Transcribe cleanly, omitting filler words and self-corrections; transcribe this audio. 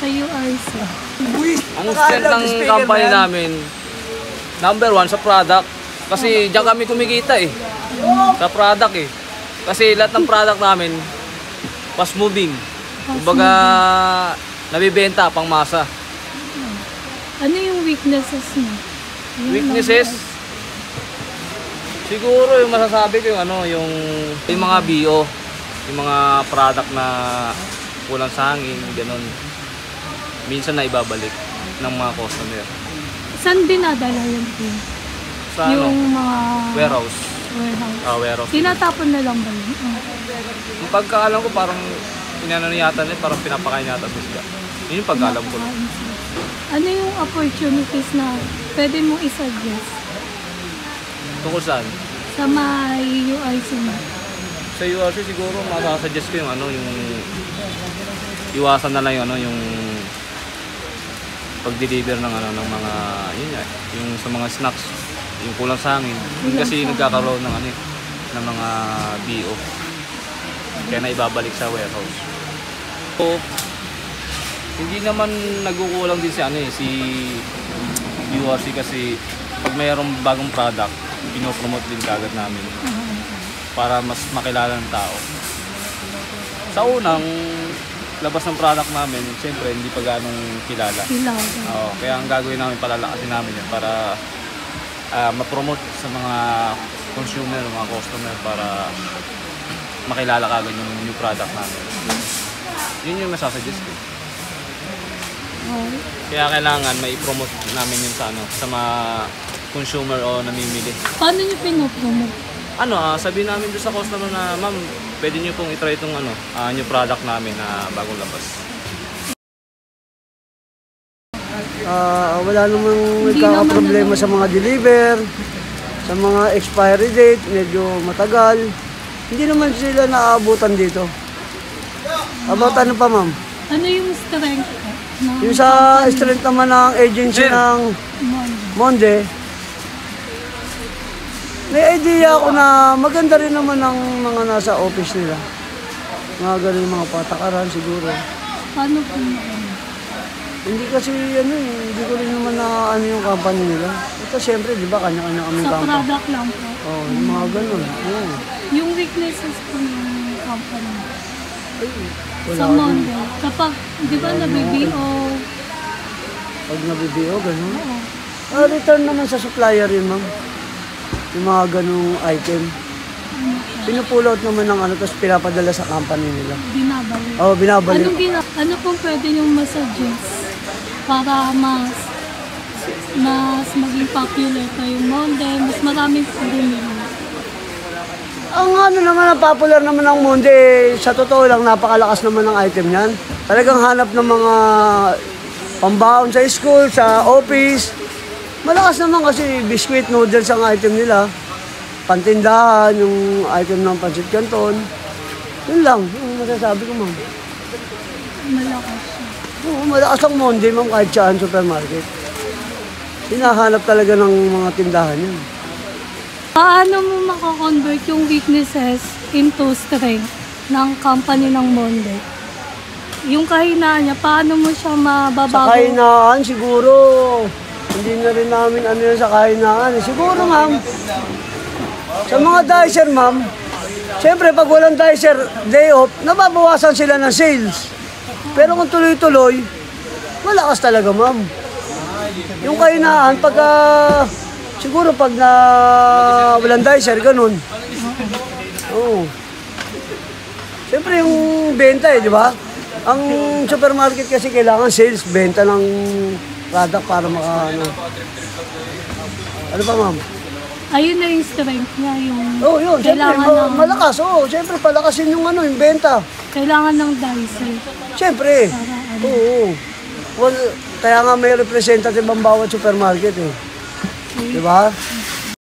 sa URC. Ang strength ng company namin, number one, sa product. Kasi diyan kami kumikita eh. Sa product eh. Kasi lahat ng product namin, fast moving. Kumbaga, nabibenta pang masa. Ano yung weaknesses niya? Weaknesses? Siguro yung masasabi ko yung mga BO, yung mga product na kulang sa hangin, ganun. Minsan na ibabalik ng mga customer. Saan dinadala yung team? Sa yung mga warehouse. Warehouse. Tinatapon na lang ba yun? Yung pagkaalam ko parang pinanonyatan parang pinapakain yata sa isda. Yun yung pagkaalam ko. Ano yung opportunities na pwede mong isuggest? Tungkol saan? Sa may URC mo. Sa URC siguro masasuggest ko yung yung iwasan na lang yung pag-deliver ng ng mga yung sa mga snacks, yung kulang sa hangin. Kasi nagkakaroon ng ng mga BO. Kaya na ibabalik sa warehouse. So, hindi naman nagkukulang din si URC kasi pag mayroong bagong product, pinopromote din kagad namin para mas makilala ng tao. Sa unang labas ng product namin, siyempre hindi pa ganong kilala. Kaya ang gagawin namin, palalakasin namin yan para ma-promote sa mga consumer, mga customer para makilala kagad yung new product namin. Yun yung masasuggest ko. Kaya kailangan mai-promote namin yun sa mga consumer o namimili. Paano nyo pinopromote? Sabihin namin doon sa customer na, ma'am, pwede nyo pong itry itong new product namin na bagong labas. Wala namang nagkakaproblema sa mga deliver, sa mga expiry date, medyo matagal. Hindi naman sila naaabutan dito. About ano pa, ma'am? Ano yung strength? Yung sa strength naman ng agency ng Monde, may idea ako na maganda rin naman ang mga nasa office nila. Mga ganun mga patakaran siguro. Paano po Hindi kasi hindi ko rin naman na yung company nila. Ito siyempre, di ba, kanya-kanya kaming company. Sa product lang po? Yung mga ganun. Yung weaknesses po ng company? Wala sa Monde, kapag, di ba, nabi-BO? Pag nabi-BO, ganun? Return naman sa supplier yun, ma'am. Yung mga ganung item. Pinupull out naman ng tapos pinapadala sa company nila. Binabalik? Binabalik. Ano pong pwede niyong masuggest para mas maging popular yung Monde, mas maraming bumili? Ang naman, ang popular naman ng Monde, sa totoo lang, napakalakas naman ng item yan. Talagang hanap ng mga pambaon sa school, sa office. Malakas naman kasi biscuit noodles ang item nila. Pantindahan, yung item ng pancit canton. Yun lang, yung masasabi ko, ma'am. Malakas siya. Oo, malakas ang Monde, ma'am, kahit saan supermarket. Hinahanap talaga ng mga tindahan yun. Paano mo makakonvert yung weaknesses into strength ng company ng Monde? Yung kahinaan niya, paano mo siya mababago? Sa kahinaan, siguro, hindi na rin namin yan sa kahinaan. Siguro, ma'am, sa mga dicer, ma'am, siyempre, pag walang dicer, day off, nababawasan sila ng sales. Pero kung tuloy-tuloy, malakas talaga, ma'am. Yung kahinaan, siguro pag walang dicer, ganun. Oo. Siyempre, yung benta di ba? Ang supermarket kasi kailangan sales, benta ng product para Ano pa, ma'am? Ayun na yung strength niya, yung yun. Siyempre, malakas. Siyempre, palakasin yung yung benta. Kailangan ng dicer. Siyempre. Oo. Well, kaya nga may representative ang bawat supermarket eh. Di ba?